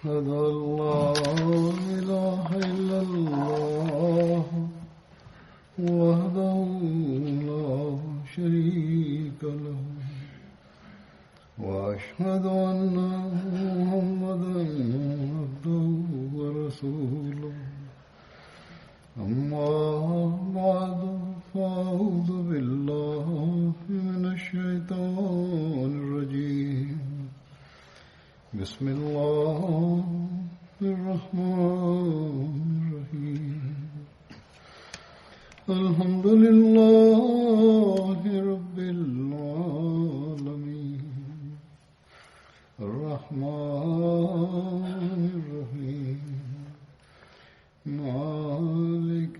أشهد أن لا إله إلا الله وحده لا شريك له وأشهد أن محمدا عبده ورسوله أما بعد فأعوذ بالله من الشيطان الرجيم بسم الله الرحمن الرحيم الحمد لله رب العالمين الرحمن الرحيم مالك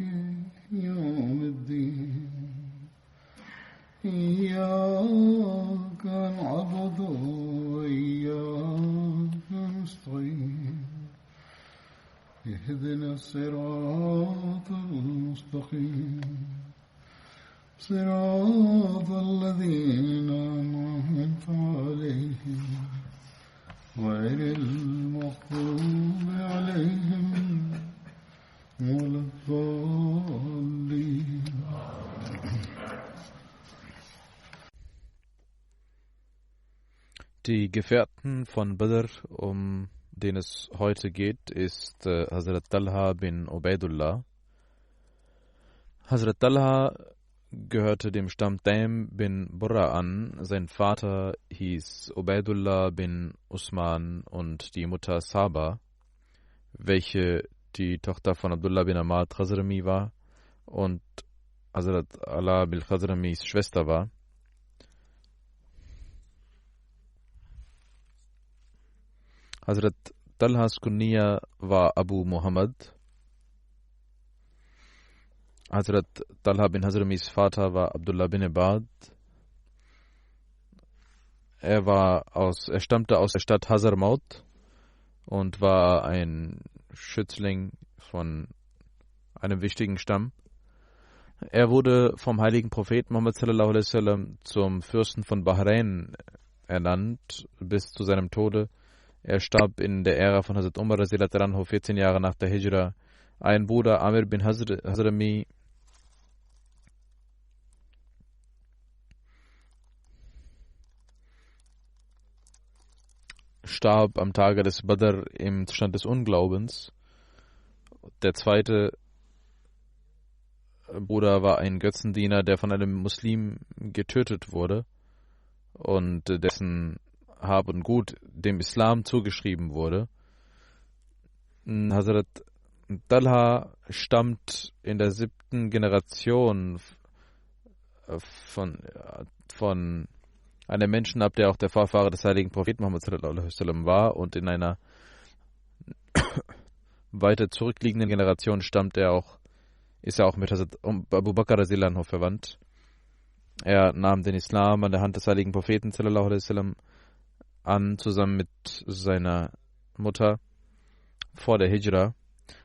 يوم الدين إياك نعبد وإياك نستعين اهدنا الصراط المستقيم صراط الذين أنعمت عليهم غير المغضوب عليهم ولا الضالين. Die Gefährten von Badr, um den es heute geht, ist Hazrat Talha bin Ubaidullah. Hazrat Talha gehörte dem Stamm Taym bin Burra an. Sein Vater hieß Ubaidullah bin Usman und die Mutter Saba, welche die Tochter von Abdullah bin Ahmad Khazrami war und Hazrat Ala bin Khazramis Schwester war. Hazrat Talhas Kunniya war Abu Muhammad. Hazrat Talha bin Hazramis Vater war Abdullah bin Ibad. Er stammte aus der Stadt Hazarmaut und war ein Schützling von einem wichtigen Stamm. Er wurde vom heiligen Propheten Muhammad sallallahu alaihi wasallam zum Fürsten von Bahrain ernannt bis zu seinem Tode. Er starb in der Ära von Hazrat Umar 14 Jahre nach der Hijra. Ein Bruder Amir bin Hazrami starb am Tage des Badr im Zustand des Unglaubens. Der zweite Bruder war ein Götzendiener, der von einem Muslim getötet wurde und dessen Hab und Gut dem Islam zugeschrieben wurde. Hazrat Talha stammt in der 7. Generation von einem Menschen ab, der auch der Vorfahre des heiligen Propheten Muhammad sallallahu alaihi wasallam war, und in einer weiter zurückliegenden Generation ist er auch mit Hazrat Abu Bakr radhiyallahu anhu verwandt. Er nahm den Islam an der Hand des heiligen Propheten sallallahu alaihi wasallam an, zusammen mit seiner Mutter vor der Hijra.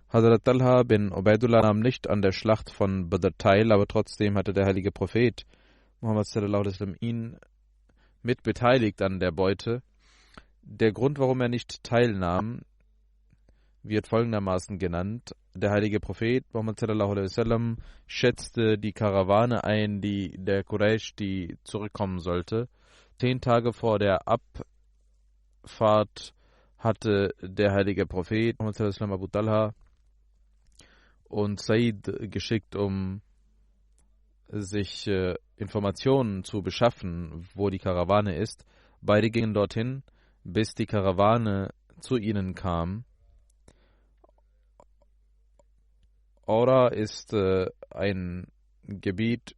Hazrat Talha bin Ubaidullah nahm nicht an der Schlacht von Badr teil, aber trotzdem hatte der heilige Prophet Muhammad sallallahu alaihi wasallam ihn mit beteiligt an der Beute. Der Grund, warum er nicht teilnahm, wird folgendermaßen genannt. Der heilige Prophet Muhammad sallallahu alaihi wasallam schätzte die Karawane ein, der Quraysh, die zurückkommen sollte. 10 Tage vor der Abfahrt hatte der heilige Prophet Muhammad sallallahu alaihi wasallam Abu Talha und Said geschickt, um sich Informationen zu beschaffen, wo die Karawane ist. Beide gingen dorthin, bis die Karawane zu ihnen kam. Aura ist ein Gebiet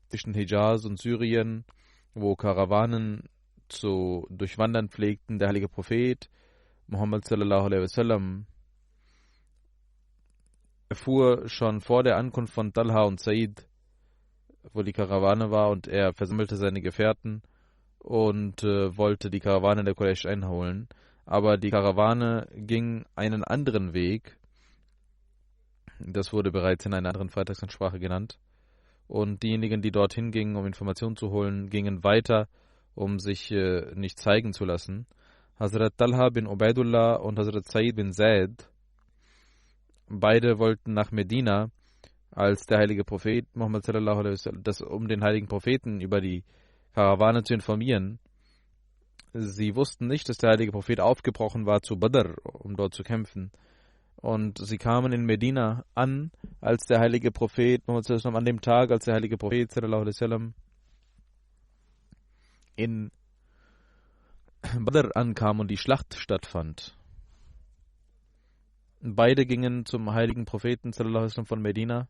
zwischen Hijaz und Syrien, wo Karawanen zu durchwandern pflegten. Der heilige Prophet Muhammad sallallahu alaihi wasallam erfuhr schon vor der Ankunft von Talha und Said, wo die Karawane war, und er versammelte seine Gefährten und wollte die Karawane der Quraysh einholen. Aber die Karawane ging einen anderen Weg. Das wurde bereits in einer anderen Freitagsansprache genannt. Und diejenigen, die dorthin gingen, um Informationen zu holen, gingen weiter, um sich nicht zeigen zu lassen. Hazrat Talha bin Ubaidullah und Hazrat Said bin Zaid, beide wollten nach Medina, als der heilige Prophet Muhammad sallallahu alaihi wasallam, um den heiligen Propheten über die Karawane zu informieren. Sie wussten nicht, dass der heilige Prophet aufgebrochen war zu Badr, um dort zu kämpfen. Und sie kamen in Medina an, als der heilige Prophet Muhammad sallallahu alaihi wasallam, an dem Tag, als der heilige Prophet sallallahu alaihi wasallam in Badr ankam und die Schlacht stattfand. Beide gingen zum heiligen Propheten sallallahu alaihi wasallam von Medina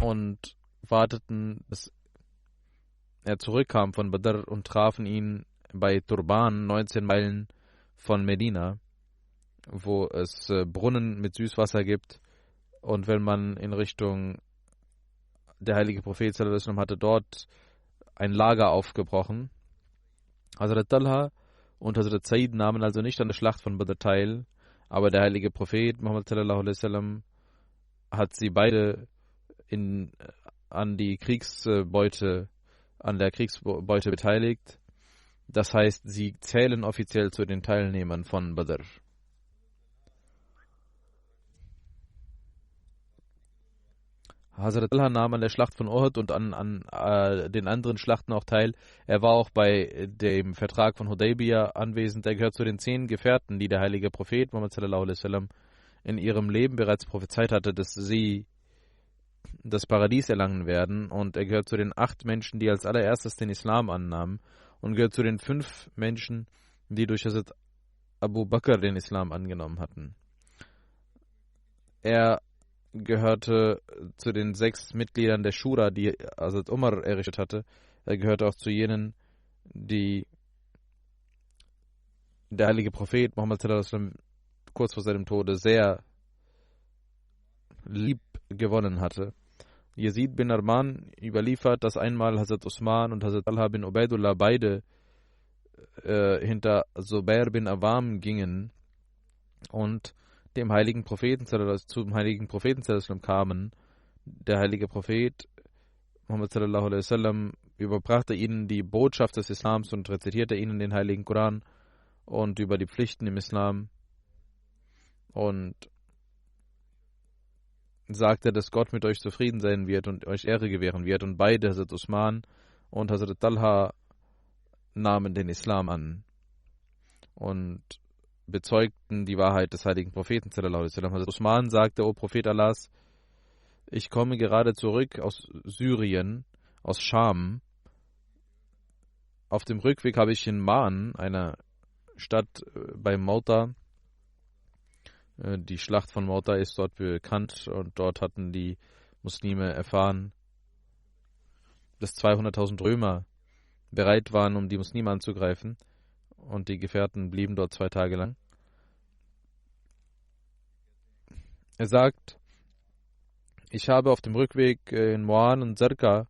und warteten, bis er zurückkam von Badr, und trafen ihn bei Turban, 19 Meilen von Medina, wo es Brunnen mit Süßwasser gibt. Und wenn man in Richtung der heilige Prophet sallallahu alaihi wasallam hatte dort ein Lager aufgebrochen. Hazrat Talha und Hazrat Said nahmen also nicht an der Schlacht von Badr teil, aber der heilige Prophet Muhammad sallallahu alaihi wasallam hat sie beide an der Kriegsbeute beteiligt. Das heißt, sie zählen offiziell zu den Teilnehmern von Badr. Hazrat Talha nahm an der Schlacht von Uhud und an den anderen Schlachten auch teil. Er war auch bei dem Vertrag von Hudaybiyah anwesend. Er gehört zu den 10 Gefährten, die der heilige Prophet Muhammad sallallahu alaihi wasallam in ihrem Leben bereits prophezeit hatte, dass sie das Paradies erlangen werden. Und er gehört zu den 8 Menschen, die als allererstes den Islam annahmen, und gehört zu den 5 Menschen, die durch Hazrat Abu Bakr den Islam angenommen hatten. Er gehörte zu den 6 Mitgliedern der Shura, die Hazrat Umar errichtet hatte. Er gehörte auch zu jenen, die der heilige Prophet Muhammad sallallahu alaihi wasallam kurz vor seinem Tode sehr lieb gewonnen hatte. Yazid bin Arman überliefert, dass einmal Hazrat Usman und Hazrat Talha bin Ubaidullah beide hinter Zubair bin Awam gingen und zum heiligen Propheten kamen. Der heilige Prophet Muhammad sallallahu alaihi wasallam überbrachte ihnen die Botschaft des Islams und rezitierte ihnen den heiligen Koran und über die Pflichten im Islam und sagte, dass Gott mit euch zufrieden sein wird und euch Ehre gewähren wird. Und beide, Hazrat Usman und Hazrat Talha, nahmen den Islam an und bezeugten die Wahrheit des heiligen Propheten sallallahu alaihi wasallam. Hazrat Usman sagte: O Prophet Allahs, ich komme gerade zurück aus Syrien, aus Scham. Auf dem Rückweg habe ich in Ma'an, einer Stadt bei Mauta, die Schlacht von Mauta ist dort bekannt, und dort hatten die Muslime erfahren, dass 200.000 Römer bereit waren, um die Muslime anzugreifen, und die Gefährten blieben dort 2 Tage lang. Er sagt: Ich habe auf dem Rückweg in Mu'an und Zerka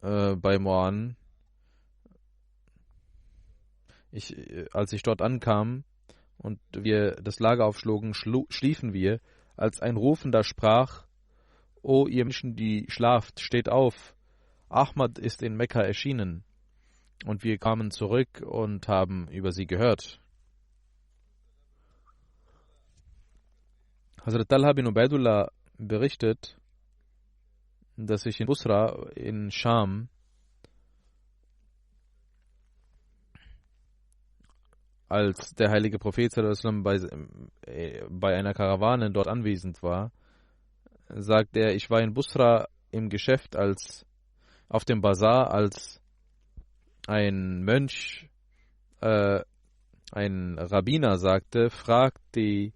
bei Mu'an, als ich dort ankam und wir das Lager aufschlugen, schliefen wir, als ein Rufender sprach: O ihr Menschen, die schlaft, steht auf, Ahmad ist in Mekka erschienen. Und wir kamen zurück und haben über sie gehört. Hazrat Talha bin Ubaidullah berichtet, dass ich in Busra in Scham als der heilige Prophet sallallahu alaihi wasallam bei einer Karawane dort anwesend war, sagt er: Ich war in Busra im Geschäft, auf dem Bazar, als ein Mönch, ein Rabbiner sagte: Fragt die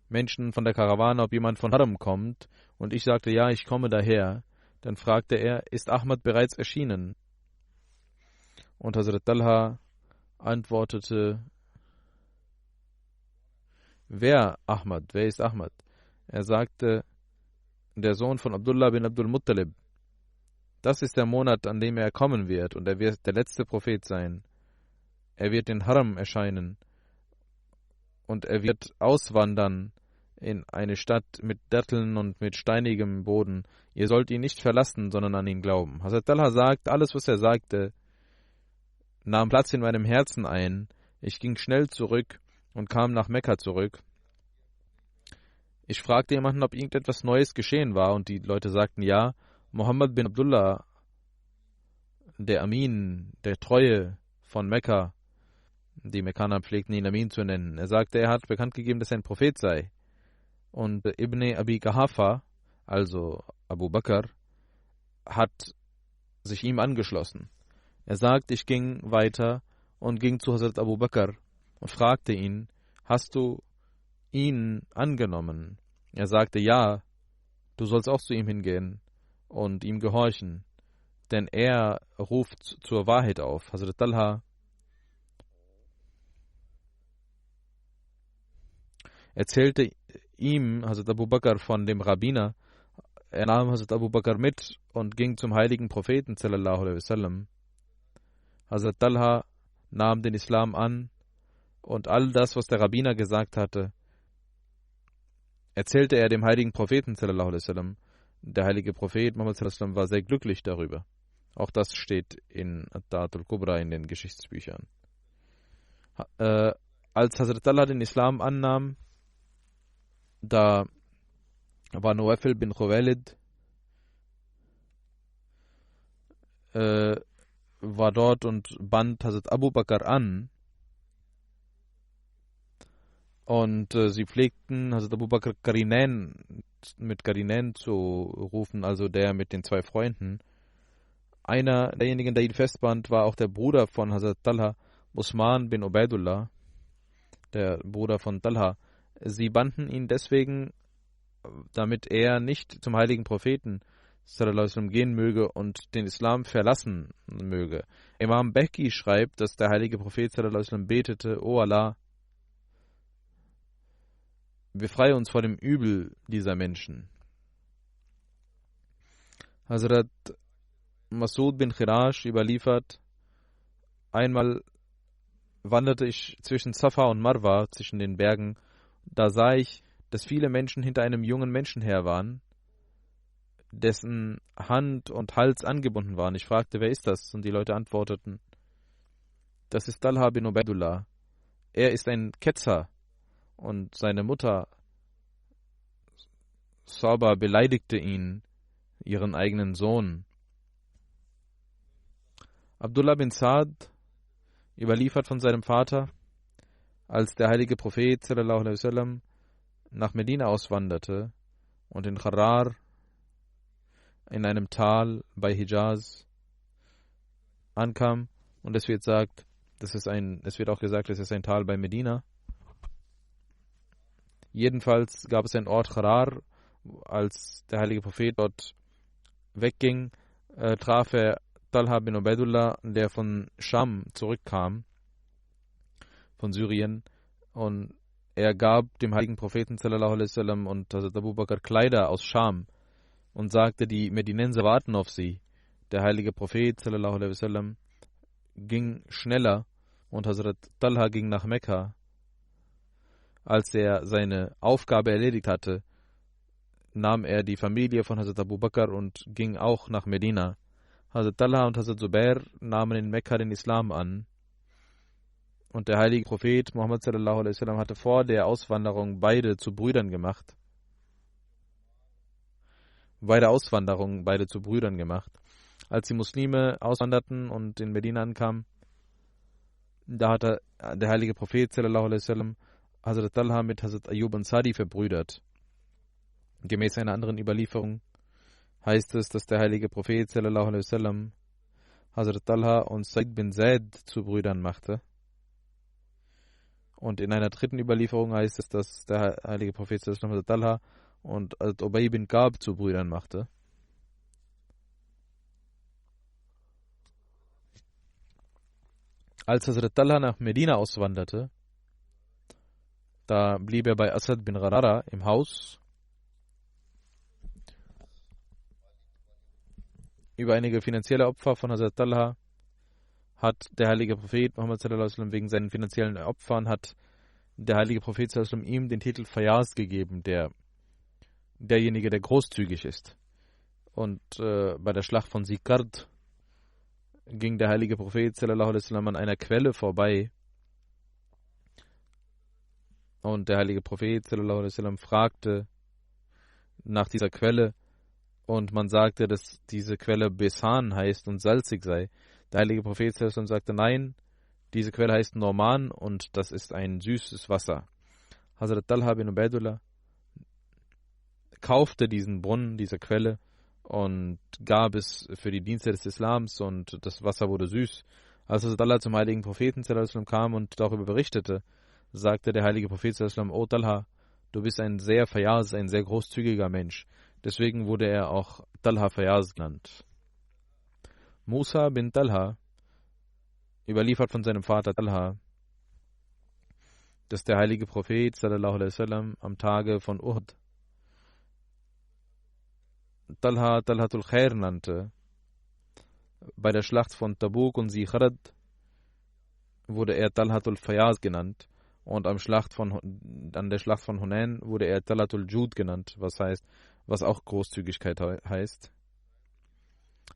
Menschen von der Karawane, ob jemand von Haram kommt. Und ich sagte: Ja, ich komme daher. Dann fragte er: Ist Ahmad bereits erschienen? Und Hazrat Talha antwortete: Wer Ahmad? Wer ist Ahmad? Er sagte: Der Sohn von Abdullah bin Abdul Muttalib. Das ist der Monat, an dem er kommen wird, und er wird der letzte Prophet sein. Er wird in Haram erscheinen und er wird auswandern in eine Stadt mit Datteln und mit steinigem Boden. Ihr sollt ihn nicht verlassen, sondern an ihn glauben. Hazrat Talha sagt, alles, was er sagte, nahm Platz in meinem Herzen ein. Ich ging schnell zurück und kam nach Mekka zurück. Ich fragte jemanden, ob irgendetwas Neues geschehen war, und die Leute sagten, ja, Muhammad bin Abdullah, der Amin, der Treue von Mekka, die Mekkaner pflegten ihn Amin zu nennen. Er sagte, er hat bekannt gegeben, dass er ein Prophet sei. Und Ibn Abi Qahafa, also Abu Bakr, hat sich ihm angeschlossen. Er sagt, ich ging weiter und ging zu Hazrat Abu Bakr und fragte ihn, hast du ihn angenommen? Er sagte, ja, du sollst auch zu ihm hingehen und ihm gehorchen, denn er ruft zur Wahrheit auf. Hazrat Talha erzählte ihm, Hazrat Abu Bakr, von dem Rabbiner. Er nahm Hazrat Abu Bakr mit und ging zum heiligen Propheten sallallahu alaihi wasallam. Hazrat Talha nahm den Islam an und all das, was der Rabbiner gesagt hatte, erzählte er dem heiligen Propheten sallallahu alaihi wasallam. Der heilige Prophet Muhammad sallallahu alaihi wasallam war sehr glücklich darüber. Auch das steht in At-Ta'atul Kubra, in den Geschichtsbüchern. Als Hazrat Talha den Islam annahm, da war Nuwaifil bin Khuwailid war dort und band Hazrat Abu Bakr an. Und sie pflegten Hazrat Abu Bakr mit Qarinain zu rufen, also der mit den zwei Freunden. Einer derjenigen, der ihn festband, war auch der Bruder von Hazrat Talha, Usman bin Ubaidullah, der Bruder von Talha. Sie banden ihn deswegen, damit er nicht zum heiligen Propheten sallallahu alaihi wasallam gehen möge und den Islam verlassen möge. Imam Behki schreibt, dass der heilige Prophet sallallahu alaihi wasallam betete: O Allah, befreie uns vor dem Übel dieser Menschen. Hazrat Masud bin Khirash überliefert: Einmal wanderte ich zwischen Safa und Marwa, zwischen den Bergen. Da sah ich, dass viele Menschen hinter einem jungen Menschen her waren, dessen Hand und Hals angebunden waren. Ich fragte, wer ist das? Und die Leute antworteten, das ist Talha bin Ubaidullah. Er ist ein Ketzer. Und seine Mutter Saba beleidigte ihn, ihren eigenen Sohn. Abdullah bin Saad überliefert von seinem Vater, als der heilige Prophet sallallahu alaihi wasallam nach Medina auswanderte und in Kharar, in einem Tal bei Hijaz, ankam, und es wird auch gesagt, es ist ein Tal bei Medina. Jedenfalls gab es einen Ort Kharar. Als der heilige Prophet dort wegging, traf er Talha bin Ubaidullah, der von Scham zurückkam, von Syrien, und er gab dem heiligen Propheten sallallahu alaihi wasallam und Hazrat Abu Bakr Kleider aus Scham und sagte, die Medinenser warten auf sie. Der heilige Prophet sallallahu alaihi wasallam ging schneller und Hazrat Talha ging nach Mekka. Als er seine Aufgabe erledigt hatte, nahm er die Familie von Hazrat Abu Bakr und ging auch nach Medina. Hazrat Talha und Hazrat Zubair nahmen in Mekka den Islam an. Und der heilige Prophet Muhammad sallallahu alaihi wasallam hatte vor der Auswanderung beide zu Brüdern gemacht. Als die Muslime auswanderten und in Medina ankamen, da hatte der heilige Prophet sallallahu alaihi wasallam Hazrat Talha mit Hazrat Ayyub Ansari verbrüdert. Gemäß einer anderen Überlieferung heißt es, dass der heilige Prophet sallallahu alaihi wasallam Hazrat Talha und Said bin Zaid zu Brüdern machte. Und in einer dritten Überlieferung heißt es, dass der heilige Prophet sallallahu alaihi wasallam Hazrat Talha und Hazrat Ubay bin Ka'b zu Brüdern machte. Als Hazrat Talha nach Medina auswanderte, da blieb er bei Asad bin Rarara im Haus. Über einige finanzielle Opfer von Hazrat Talha hat der heilige Prophet Muhammad sallallahu alaihi wasallam wegen seinen finanziellen Opfern hat der heilige Prophet sallallahu alaihi wasallam ihm den Titel Fayaz gegeben, derjenige, der großzügig ist. Und bei der Schlacht von Sikard ging der heilige Prophet sallallahu alaihi wasallam an einer Quelle vorbei. Und der heilige Prophet sallallahu alaihi wasallam fragte nach dieser Quelle. Und man sagte, dass diese Quelle Besan heißt und salzig sei. Der heilige Prophet sallallahu alaihi wasallam sagte, nein, diese Quelle heißt Norman und das ist ein süßes Wasser. Hazrat Talha bin Ubaidullah kaufte diesen Brunnen, diese Quelle, und gab es für die Dienste des Islams und das Wasser wurde süß. Als Hazrat Talha zum heiligen Propheten sallallahu alaihi wasallam kam und darüber berichtete, sagte der heilige Prophet sallallahu alaihi wasallam, O Talha, du bist ein sehr Fayyaz, ein sehr großzügiger Mensch. Deswegen wurde er auch Talha Fayyaz genannt. Musa bin Talha überliefert von seinem Vater Talha, dass der heilige Prophet sallallahu alaihi wasallam am Tage von Uhud Talha Talhatul Khair nannte. Bei der Schlacht von Tabuk und Sikhrad wurde er Talhatul Fayyaz genannt und an der Schlacht von Hunain wurde er Talhatul Jud genannt, was auch Großzügigkeit heißt.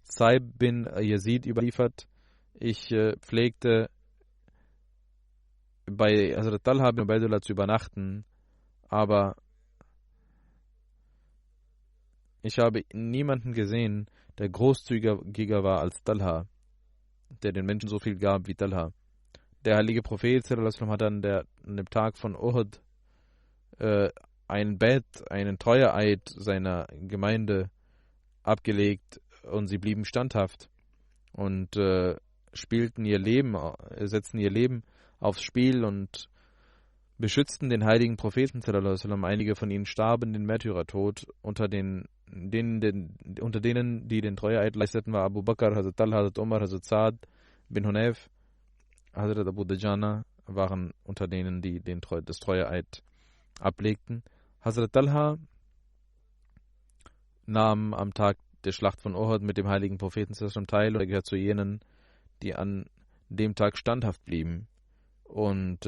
Saib bin Yazid überliefert, ich pflegte bei Hazrat Talha bin Ubaidullah zu übernachten, aber ich habe niemanden gesehen, der großzügiger war als Talha, der den Menschen so viel gab wie Talha. Der heilige Prophet sallallahu alaihi wasallam hat an dem Tag von Uhud einen Treueeid seiner Gemeinde abgelegt und sie blieben standhaft und setzten ihr Leben aufs Spiel und beschützten den heiligen Propheten sallallahu alaihi wasallam. Einige von ihnen starben den Märtyrertod. Unter denen, die den Treueeid leisteten, war Abu Bakr, Hazrat Talha, Hazrat Umar, Hazrat Saad bin Hunayf, Hazrat Abu Dajana waren unter denen, die das Treueeid ablegten. Hazrat Talha nahm am Tag der Schlacht von Uhud mit dem heiligen Propheten teil und er gehört zu jenen, die an dem Tag standhaft blieben und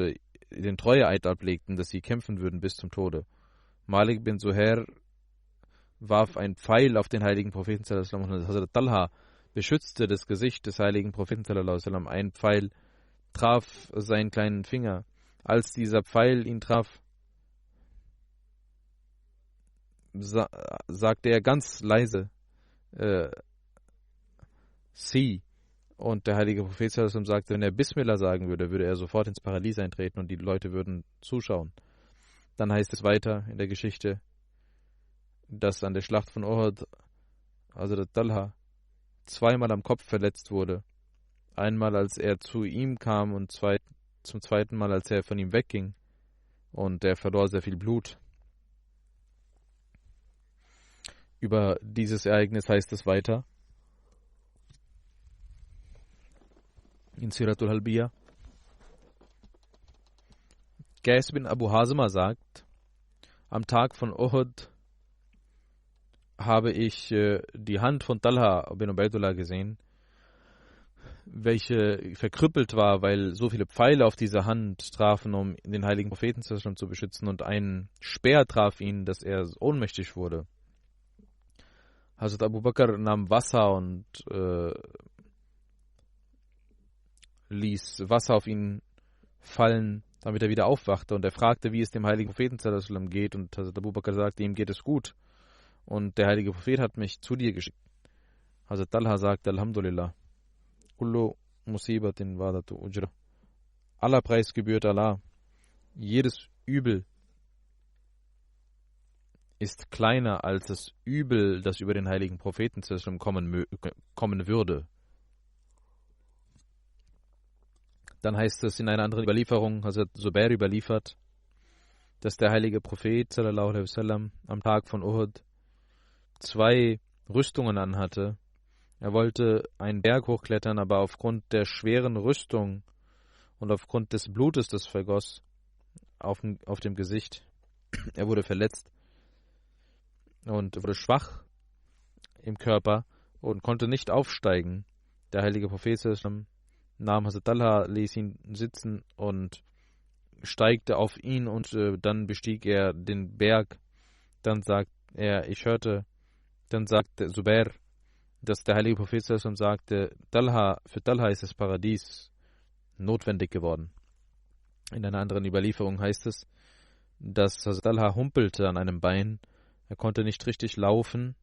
den Treueeid ablegten, dass sie kämpfen würden bis zum Tode. Malik bin Zuhair warf einen Pfeil auf den heiligen Propheten und Hazrat Talha beschützte das Gesicht des heiligen Propheten. Ein Pfeil traf seinen kleinen Finger. Als dieser Pfeil ihn traf, sagte er ganz leise, Sie. Und der heilige Prophet sagte, wenn er Bismillah sagen würde, würde er sofort ins Paradies eintreten und die Leute würden zuschauen. Dann heißt es weiter in der Geschichte, dass an der Schlacht von Uhud Hazrat Talha zweimal am Kopf verletzt wurde. Einmal, als er zu ihm kam und zum zweiten Mal, als er von ihm wegging. Und er verlor sehr viel Blut. Über dieses Ereignis heißt es weiter in Siratul Halbiya. Qais bin Abu Hazima sagt, am Tag von Uhud habe ich die Hand von Talha bin Ubaidullah gesehen, welche verkrüppelt war, weil so viele Pfeile auf diese Hand trafen, um den heiligen Propheten zu beschützen, und ein Speer traf ihn, dass er ohnmächtig wurde. Hazrat Abu Bakr nahm Wasser und ließ Wasser auf ihn fallen, damit er wieder aufwachte, und er fragte, wie es dem heiligen Propheten geht, und Hazrat Abu Bakr sagte, ihm geht es gut und der heilige Prophet hat mich zu dir geschickt. Hazrat Talha sagte, Alhamdulillah, kullu musibatin wadatu ujra. Aller Preis gebührt Allah. Jedes Übel ist kleiner als das Übel, das über den heiligen Propheten kommen würde. Dann heißt es in einer anderen Überlieferung, Hazrat Zubair überliefert, dass der heilige Prophet sallallahu alaihi wasallam am Tag von Uhud 2 Rüstungen anhatte. Er wollte einen Berg hochklettern, aber aufgrund der schweren Rüstung und aufgrund des Blutes, das vergoss auf dem Gesicht, er wurde verletzt und wurde schwach im Körper und konnte nicht aufsteigen. Der heilige Prophet nahm Hazrat Talha, ließ ihn sitzen und steigte auf ihn, und dann bestieg er den Berg. Dann sagt er, dann sagte Zubair, dass der heilige Prophet sagte, für Talha ist das Paradies notwendig geworden. In einer anderen Überlieferung heißt es, dass Talha humpelte an einem Bein, er konnte nicht richtig laufen,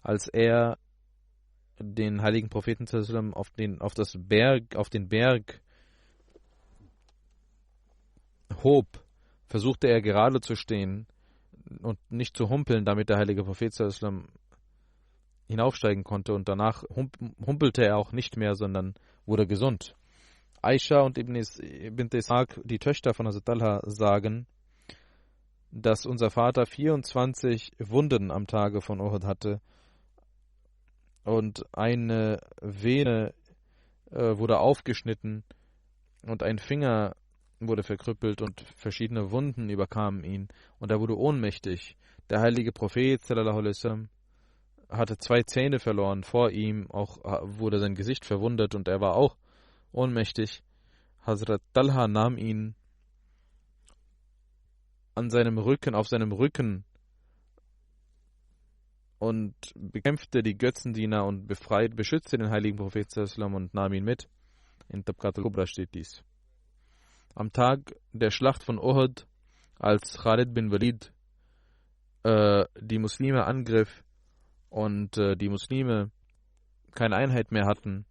als er den heiligen Propheten auf den Berg hob, versuchte er gerade zu stehen und nicht zu humpeln, damit der heilige Prophet hinaufsteigen konnte, und danach humpelte er auch nicht mehr, sondern wurde gesund. Aisha und Ibn Ishaq, die Töchter von Hazrat Talha, sagen, dass unser Vater 24 Wunden am Tage von Uhud hatte und eine Vene wurde aufgeschnitten und ein Finger wurde verkrüppelt und verschiedene Wunden überkamen ihn und er wurde ohnmächtig. Der heilige Prophet sallallahu alaihi wasallam hatte 2 Zähne verloren, vor ihm auch wurde sein Gesicht verwundet und er war auch ohnmächtig. Hazrat Talha nahm ihn auf seinem Rücken und bekämpfte die Götzendiener und beschützte den heiligen Prophet sallallahu und nahm ihn mit. In Tabqat al-Kubra steht dies. Am Tag der Schlacht von Uhud, als Khalid bin Walid die Muslime angriff und die Muslime keine Einheit mehr hatten,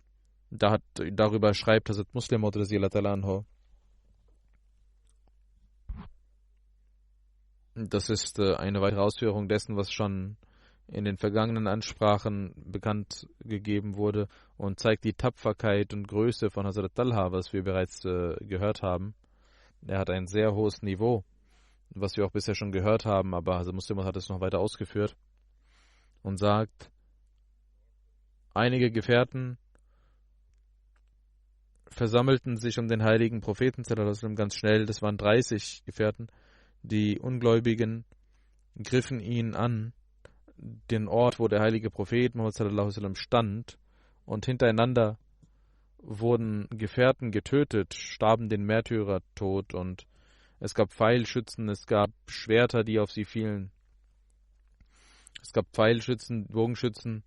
darüber schreibt Hazrat Muslim radhiyallahu anhu. Das ist eine weitere Ausführung dessen, was schon in den vergangenen Ansprachen bekannt gegeben wurde und zeigt die Tapferkeit und Größe von Hazrat Talha, was wir bereits gehört haben. Er hat ein sehr hohes Niveau, was wir auch bisher schon gehört haben, aber Hazrat Muslim hat es noch weiter ausgeführt und sagt, einige Gefährten versammelten sich um den heiligen Propheten ganz schnell, das waren 30 Gefährten. Die Ungläubigen griffen ihn an, den Ort, wo der heilige Prophet Muhammad stand, und hintereinander wurden Gefährten getötet, starben den Märtyrertod, und es gab Pfeilschützen, es gab Schwerter, die auf sie fielen. Es gab Pfeilschützen, Bogenschützen,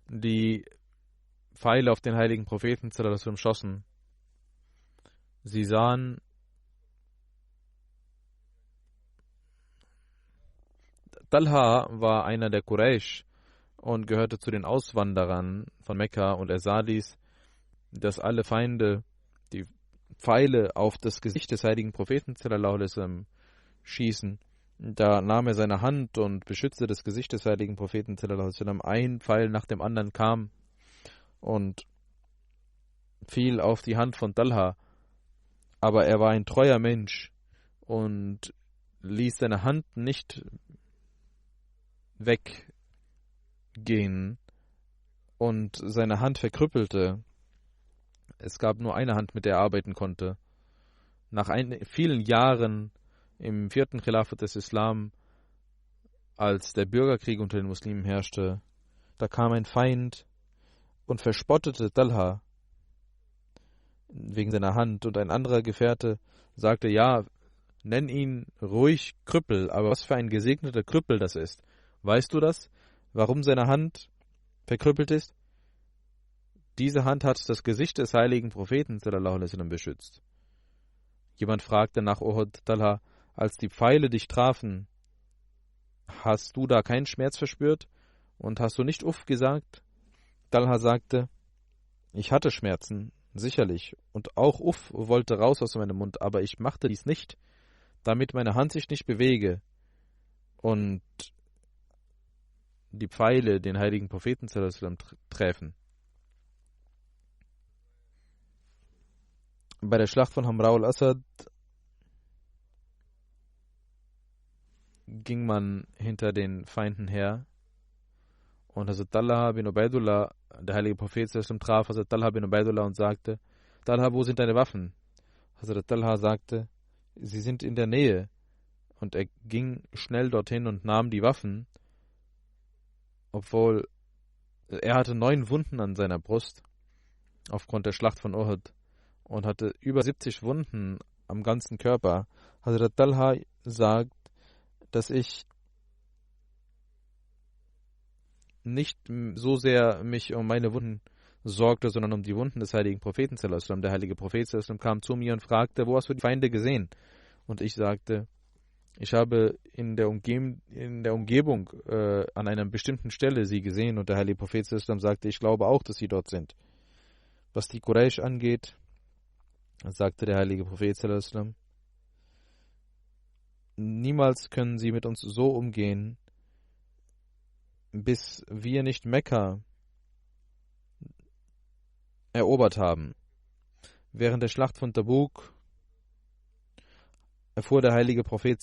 die Pfeile auf den heiligen Propheten schossen. Sie sahen Talha war einer der Quraysh und gehörte zu den Auswanderern von Mekka, und er sah dies, dass alle Feinde die Pfeile auf das Gesicht des heiligen Propheten schießen. Da nahm er seine Hand und beschützte das Gesicht des heiligen Propheten. Ein Pfeil nach dem anderen kam und fiel auf die Hand von Talha, aber er war ein treuer Mensch und ließ seine Hand nicht weggehen und seine Hand verkrüppelte. Es gab nur eine Hand, mit der er arbeiten konnte. Nach vielen Jahren im 4. Khilafat des Islam, als der Bürgerkrieg unter den Muslimen herrschte, da kam ein Feind und verspottete Talha wegen seiner Hand, und ein anderer Gefährte sagte, ja, nenn ihn ruhig Krüppel, aber was für ein gesegneter Krüppel das ist. Weißt du das? Warum seine Hand verkrüppelt ist? Diese Hand hat das Gesicht des heiligen Propheten beschützt. Jemand fragte nach Uhud Talha, als die Pfeile dich trafen, hast du da keinen Schmerz verspürt und hast du nicht Uff gesagt? Talha sagte, ich hatte Schmerzen, sicherlich, und auch Uff wollte raus aus meinem Mund, aber ich machte dies nicht, damit meine Hand sich nicht bewege und die Pfeile den heiligen Propheten treffen. Bei der Schlacht von Hamra al-Asad ging man hinter den Feinden her und Hazrat Talha bin Ubaidullah, der heilige Prophet, traf Hazrat Talha bin Ubaidullah und sagte, Talha, wo sind deine Waffen? Hazrat Talha sagte, sie sind in der Nähe, und er ging schnell dorthin und nahm die Waffen, obwohl er hatte 9 Wunden an seiner Brust aufgrund der Schlacht von Uhud und hatte über 70 Wunden am ganzen Körper. Hazrat Talha sagt, dass ich nicht so sehr mich um meine Wunden sorgte, sondern um die Wunden des heiligen Propheten. Der heilige Prophet kam zu mir und fragte, wo hast du die Feinde gesehen? Und ich sagte, ich habe in der Umgebung an einer bestimmten Stelle sie gesehen. Und der heilige Prophet sagte, ich glaube auch, dass sie dort sind. Was die Quraysh angeht, sagte der heilige Prophet, niemals können sie mit uns so umgehen, bis wir nicht Mekka erobert haben. Während der Schlacht von Tabuk erfuhr der heilige Prophet,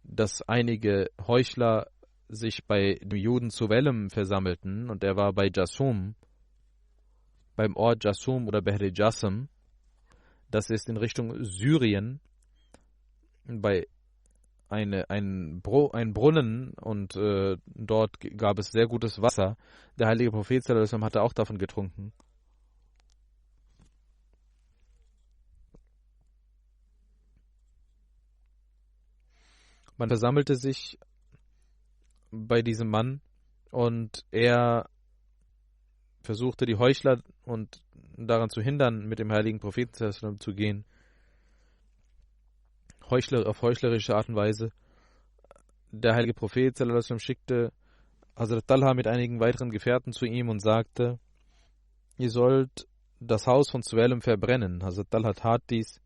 dass einige Heuchler sich bei den Juden zu Wellem versammelten, und er war bei Jassum, beim Ort Jassum oder Behri Jassam. Das ist in Richtung Syrien, bei ein Brunnen, und dort gab es sehr gutes Wasser. Der heilige Prophet hatte auch davon getrunken. Man versammelte sich bei diesem Mann und er versuchte die Heuchler und daran zu hindern, mit dem heiligen Propheten zu gehen. Auf heuchlerische Art und Weise. Der heilige Prophet schickte Hazrat Talha mit einigen weiteren Gefährten zu ihm und sagte, ihr sollt das Haus von Suwailem verbrennen. Hazrat Talha tat dies.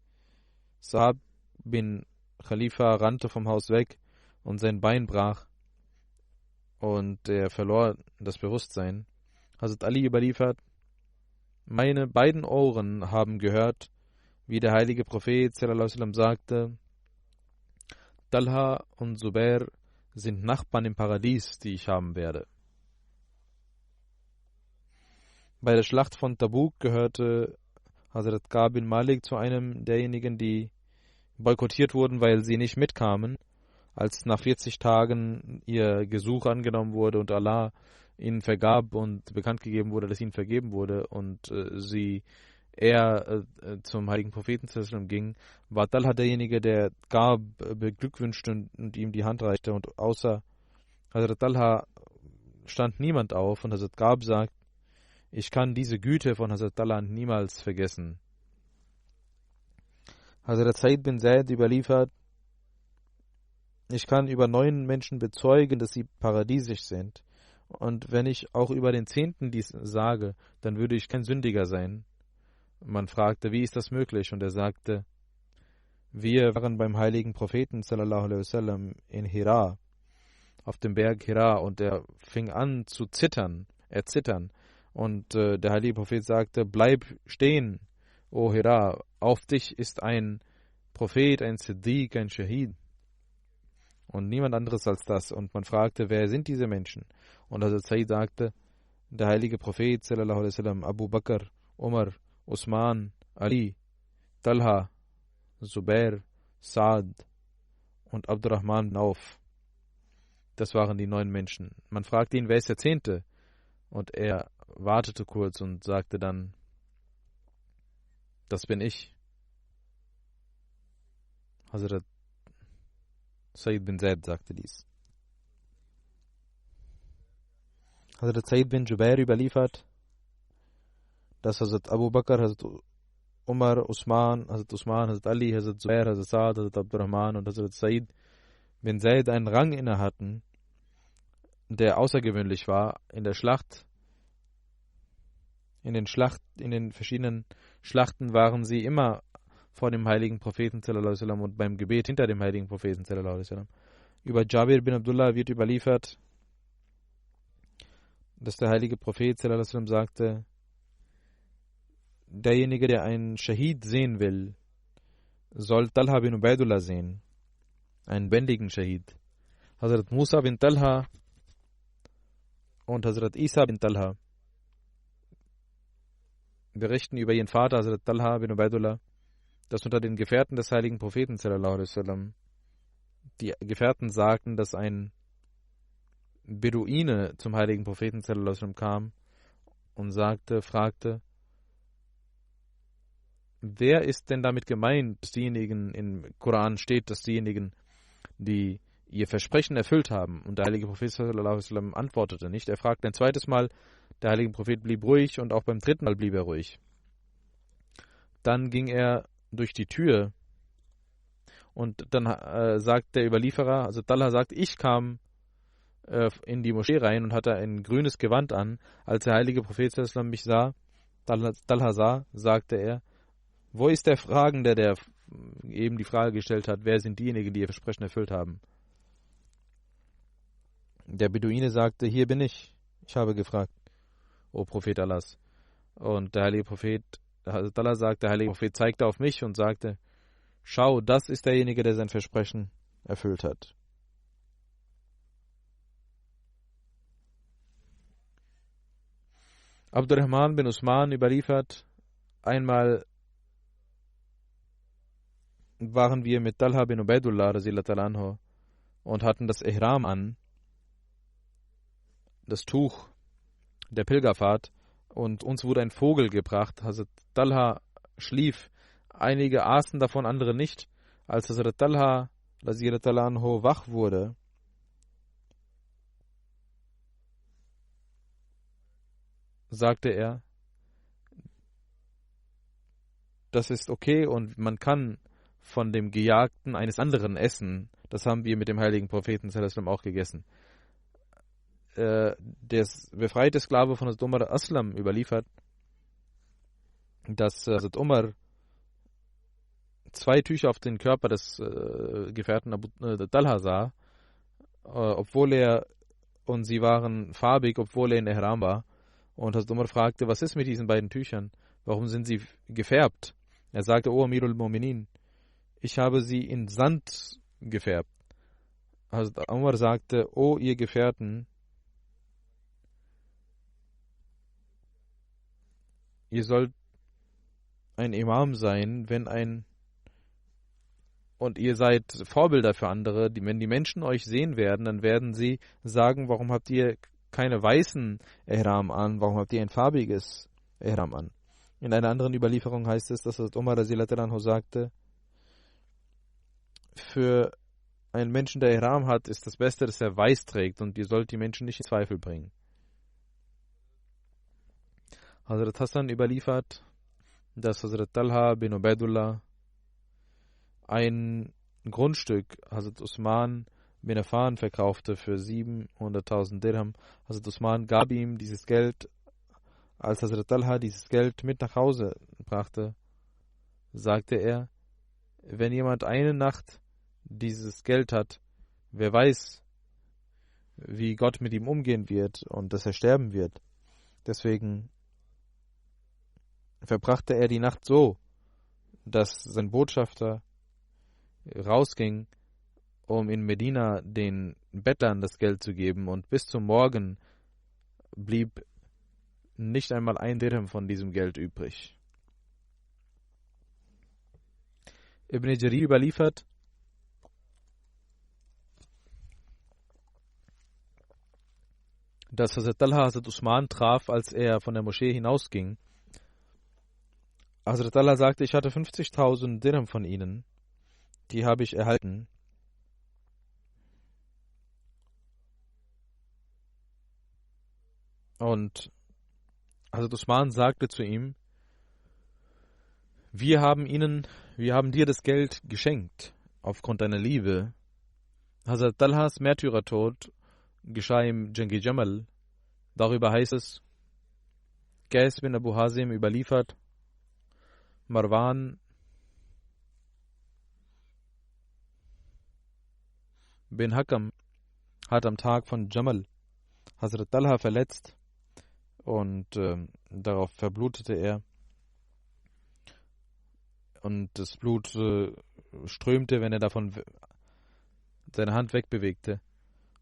Saab bin Khalifa rannte vom Haus weg und sein Bein brach und er verlor das Bewusstsein. Hazrat Ali überliefert, meine beiden Ohren haben gehört, wie der heilige Prophet sagte, Talha und Zubair sind Nachbarn im Paradies, die ich haben werde. Bei der Schlacht von Tabuk gehörte Hazrat Ka'b bin Malik zu einem derjenigen, die boykottiert wurden, weil sie nicht mitkamen, als nach 40 Tagen ihr Gesuch angenommen wurde und Allah ihnen vergab und bekannt gegeben wurde, dass ihnen vergeben wurde und er zum heiligen Propheten ging, war Talha derjenige, der Ka'b beglückwünschte und ihm die Hand reichte, und außer Hazrat Talha stand niemand auf, und Hazrat Ka'b sagt, ich kann diese Güte von Hazrat Talha niemals vergessen. Hazrat Said bin Zaid überliefert, ich kann über 9 Menschen bezeugen, dass sie paradiesisch sind. Und wenn ich auch über den 10. dies sage, dann würde ich kein Sündiger sein. Man fragte, wie ist das möglich? Und er sagte, wir waren beim heiligen Propheten in Hira, auf dem Berg Hira, und er fing an zu zittern. Und der heilige Prophet sagte, bleib stehen, O Hira, auf dich ist ein Prophet, ein Siddiq, ein Shahid und niemand anderes als das. Und man fragte, wer sind diese Menschen? Und Hazrat Said sagte, der heilige Prophet Abu Bakr, Umar, Usman, Ali, Talha, Zubair, Saad und Abdurrahman bin Auf. Das waren die 9 Menschen. Man fragte ihn, wer ist der 10.? Und er wartete kurz und sagte dann, das bin ich. Hazrat Said bin Zaid sagte dies. Hazrat Said bin Jubair überliefert, dass Hazrat Abu Bakr, Hazrat Umar, Hazrat Ali, Hazrat Zubair, Hazrat Saad, Hazrat Abdurrahman und Hazrat Said bin Zaid einen Rang inne hatten, der außergewöhnlich war. In der Schlacht, in den verschiedenen Schlachten waren sie immer vor dem heiligen Propheten und beim Gebet hinter dem heiligen Propheten. Über Jabir bin Abdullah wird überliefert, dass der heilige Prophet sagte, derjenige, der einen Shahid sehen will, soll Talha bin Ubaidullah sehen, einen wendigen Shahid. Hazrat Musa bin Talha und Hazrat Isa bin Talha berichten über ihren Vater Hazrat Talha bin Ubaidullah, dass unter den Gefährten des heiligen Propheten die Gefährten sagten, dass ein Beduine zum heiligen Propheten kam und fragte, wer ist denn damit gemeint, dass diejenigen im Koran steht, dass diejenigen, die ihr Versprechen erfüllt haben. Und der heilige Prophet sallallahu alaihi wasallam antwortete nicht. Er fragte ein zweites Mal, der heilige Prophet blieb ruhig und auch beim dritten Mal blieb er ruhig. Dann ging er durch die Tür und dann sagt der Überlieferer, also Talha sagt, ich kam in die Moschee rein und hatte ein grünes Gewand an. Als der heilige Prophet sallallahu alaihi wasallam mich sah, Talha sah, sagte er, wo ist der Fragende, der eben die Frage gestellt hat, wer sind diejenigen, die ihr Versprechen erfüllt haben? Der Beduine sagte, hier bin ich. Ich habe gefragt, O Prophet Allahs. Und der heilige Prophet, Allah sagt, der heilige Prophet zeigte auf mich und sagte, schau, das ist derjenige, der sein Versprechen erfüllt hat. Abdurrahman bin Usman überliefert, einmal waren wir mit Talha bin Ubaidullah anhu und hatten das Ihram an, das Tuch der Pilgerfahrt, und uns wurde ein Vogel gebracht. Hazrat Talha schlief, einige aßen davon, andere nicht. Als Hazrat Talha anhu wach wurde, sagte er, das ist okay und man kann von dem Gejagten eines anderen essen. Das haben wir mit dem heiligen Propheten sallallahu alaihi wasallam auch gegessen. Der befreite Sklave von Hazrat Umar Aslam überliefert, dass Hazrat Umar 2 Tücher auf den Körper des Gefährten Abu Talha sah, und sie waren farbig, obwohl er in Ihram war. Und Hazrat Umar fragte, was ist mit diesen beiden Tüchern? Warum sind sie gefärbt? Er sagte, O Amirul Mu'minin, ich habe sie in Sand gefärbt. Hazrat Umar sagte, O ihr Gefährten, ihr sollt ein Imam sein, und ihr seid Vorbilder für andere. Wenn die Menschen euch sehen werden, dann werden sie sagen, warum habt ihr keine weißen Ihram an, warum habt ihr ein farbiges Ihram an? In einer anderen Überlieferung heißt es, dass Umar radhiyallahu sagte, für einen Menschen, der Ihram hat, ist das Beste, dass er weiß trägt, und ihr sollt die Menschen nicht in Zweifel bringen. Hazrat Hassan überliefert, dass Hazrat Talha bin Ubaidullah ein Grundstück Hazrat Usman bin Affan verkaufte für 700.000 Dirham. Hazrat Usman gab ihm dieses Geld. Als Hazrat Talha dieses Geld mit nach Hause brachte, sagte er, wenn jemand eine Nacht dieses Geld hat, wer weiß, wie Gott mit ihm umgehen wird und dass er sterben wird. Deswegen verbrachte er die Nacht so, dass sein Botschafter rausging, um in Medina den Bettlern das Geld zu geben, und bis zum Morgen blieb nicht einmal ein Dirham von diesem Geld übrig. Ibn Jarir überliefert, dass Hazrat Talha Hazrat Usman traf, als er von der Moschee hinausging. Hazrat Talha sagte, ich hatte 50.000 Dirham von ihnen, die habe ich erhalten. Und Hazrat Usman sagte zu ihm, wir haben dir das Geld geschenkt, aufgrund deiner Liebe. Hazrat Talhas Märtyrertod geschah im Jangi Jamal. Darüber heißt es, Qais bin Abu Hazim überliefert, Marwan bin Hakam hat am Tag von Jamal Hazrat Talha verletzt, und darauf verblutete er, und das Blut strömte, wenn er davon seine Hand wegbewegte.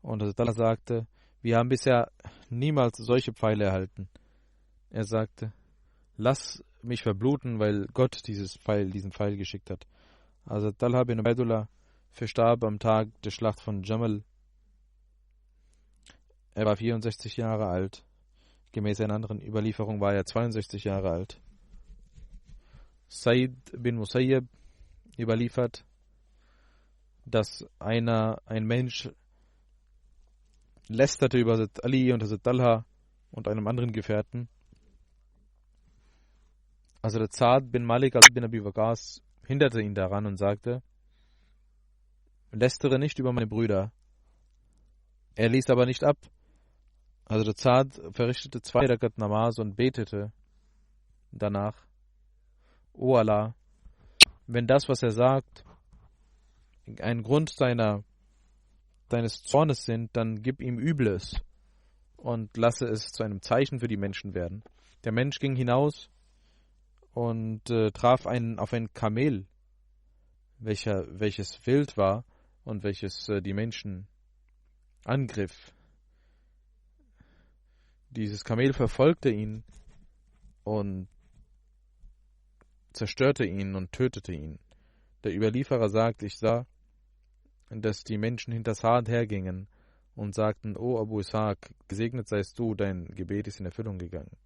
Und Hazrat Talha sagte, wir haben bisher niemals solche Pfeile erhalten. Er sagte, lass mich verbluten, weil Gott diesen Pfeil geschickt hat. Also Talha bin Ubaidullah verstarb am Tag der Schlacht von Jamal. Er war 64 Jahre alt. Gemäß einer anderen Überlieferung war er 62 Jahre alt. Said bin Musayyib überliefert, dass ein Mensch lästerte über Hazrat Ali und Hazrat Talha und einem anderen Gefährten. Hazrat Saad bin Malik bin Abi Waqas hinderte ihn daran und sagte: Lästere nicht über meine Brüder. Er ließ aber nicht ab. Hazrat Saad verrichtete 2 Rakat Namaz und betete danach: O Allah, wenn das, was er sagt, ein Grund deines Zornes sind, dann gib ihm Übles und lasse es zu einem Zeichen für die Menschen werden. Der Mensch ging hinaus und traf auf ein Kamel, welches wild war und welches die Menschen angriff. Dieses Kamel verfolgte ihn und zerstörte ihn und tötete ihn. Der Überlieferer sagt: Ich sah, dass die Menschen hinter Saad hergingen und sagten: O Abu Ishaq, gesegnet seist du, dein Gebet ist in Erfüllung gegangen.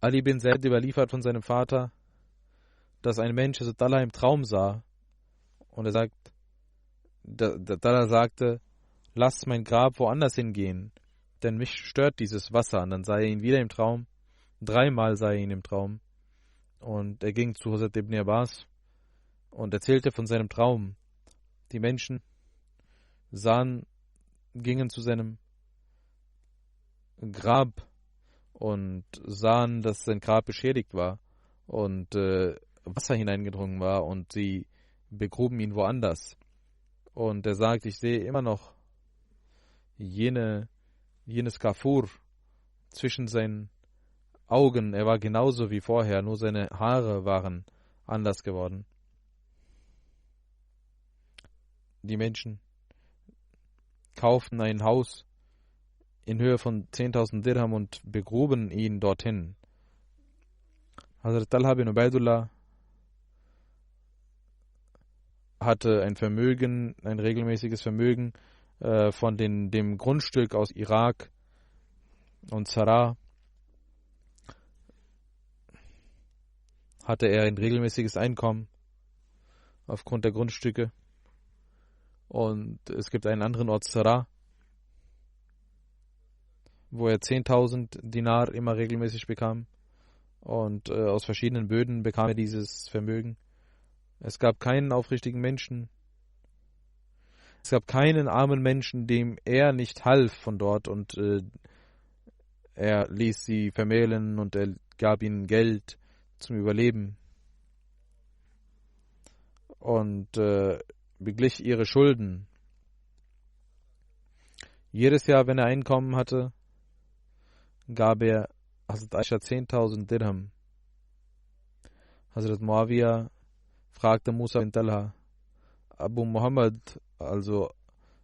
Ali bin Zaid überliefert von seinem Vater, dass ein Mensch Hazrat Talha im Traum sah und Talha sagte: Lass mein Grab woanders hingehen, denn mich stört dieses Wasser. Und dann sah er ihn wieder im Traum. 3-mal sah er ihn im Traum. Und er ging zu Hazrat ibn Abbas und erzählte von seinem Traum. Die Menschen gingen zu seinem Grab und sahen, dass sein Grab beschädigt war und Wasser hineingedrungen war und sie begruben ihn woanders. Und er sagt: Ich sehe immer noch jenes Kafur zwischen seinen Augen. Er war genauso wie vorher, nur seine Haare waren anders geworden. Die Menschen kauften ein Haus in Höhe von 10.000 Dirham und begruben ihn dorthin. Hazrat Talha bin Ubaidullah hatte ein regelmäßiges Vermögen von dem Grundstück aus Irak und Zara. Hatte er ein regelmäßiges Einkommen aufgrund der Grundstücke. Und es gibt einen anderen Ort, Zara, wo er 10.000 Dinar immer regelmäßig bekam. Und aus verschiedenen Böden bekam er dieses Vermögen. Es gab keinen aufrichtigen Menschen. Es gab keinen armen Menschen, dem er nicht half von dort. Und er ließ sie vermählen und er gab ihnen Geld zum Überleben. Und beglich ihre Schulden. Jedes Jahr, wenn er Einkommen hatte, gab er Hazrat Aisha 10.000 Dirham. Hazrat Muawiyah fragte Musa bin Talha: Abu Muhammad, also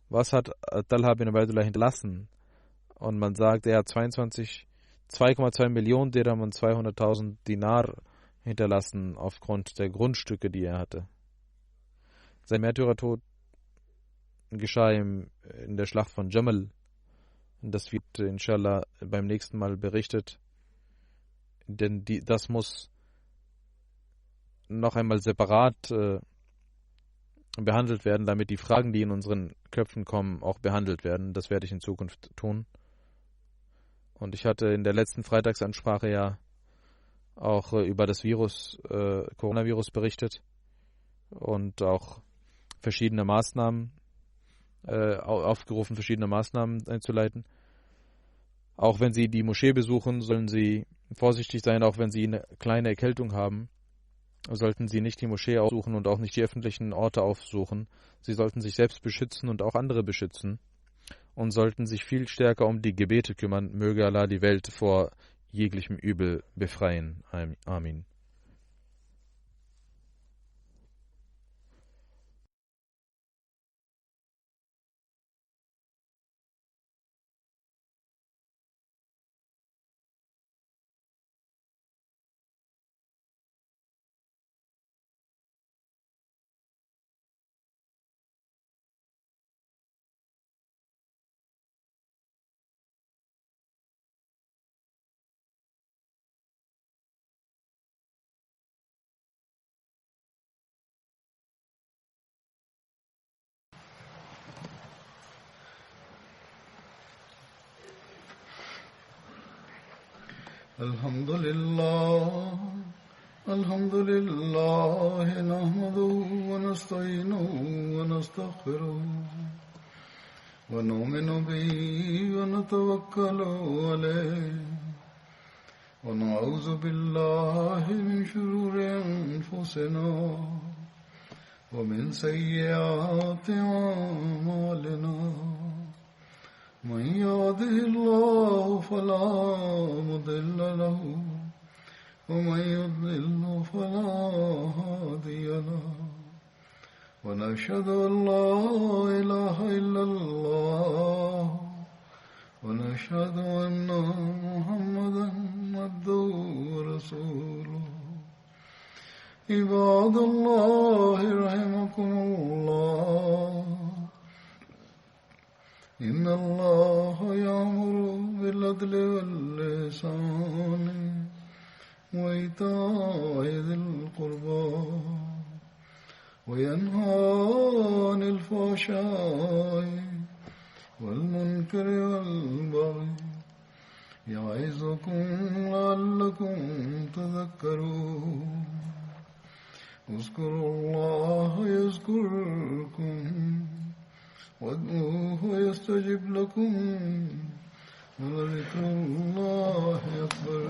was hat Talha bin Ubaidullah hinterlassen? Und man sagt, er hat 2,2 Millionen Dirham und 200.000 Dinar hinterlassen aufgrund der Grundstücke, die er hatte. Sein Märtyrertod geschah in der Schlacht von Jamal. Das wird inshallah beim nächsten Mal berichtet. Denn das muss noch einmal separat behandelt werden, damit die Fragen, die in unseren Köpfen kommen, auch behandelt werden. Das werde ich in Zukunft tun. Und ich hatte in der letzten Freitagsansprache ja auch über das Coronavirus berichtet und auch verschiedene Maßnahmen aufgerufen, verschiedene Maßnahmen einzuleiten. Auch wenn Sie die Moschee besuchen, sollen Sie vorsichtig sein, auch wenn Sie eine kleine Erkältung haben, sollten Sie nicht die Moschee aufsuchen und auch nicht die öffentlichen Orte aufsuchen. Sie sollten sich selbst beschützen und auch andere beschützen und sollten sich viel stärker um die Gebete kümmern. Möge Allah die Welt vor jeglichem Übel befreien. Amin. الحمد لله نحمده ونستعينه ونستغفره ونؤمن به ونتوكل عليه ونعوذ بالله من شرور أنفسنا ومن سيئات أعمالنا من يهده الله فلا مضل له ومن يضلل فلا هادي له ونشهد أن لا إله إلا الله ونشهد أن محمدا عبده ورسوله عباد الله رحمكم الله إن الله يأمر بالعدل والإحسان وإيتاء ذي القربى وينهى عن الفحشاء والمنكر والبغي يعظكم لعلكم تذكرون اذكروا الله يذكركم وادعوه يستجب لكم ولذكر الله أكبر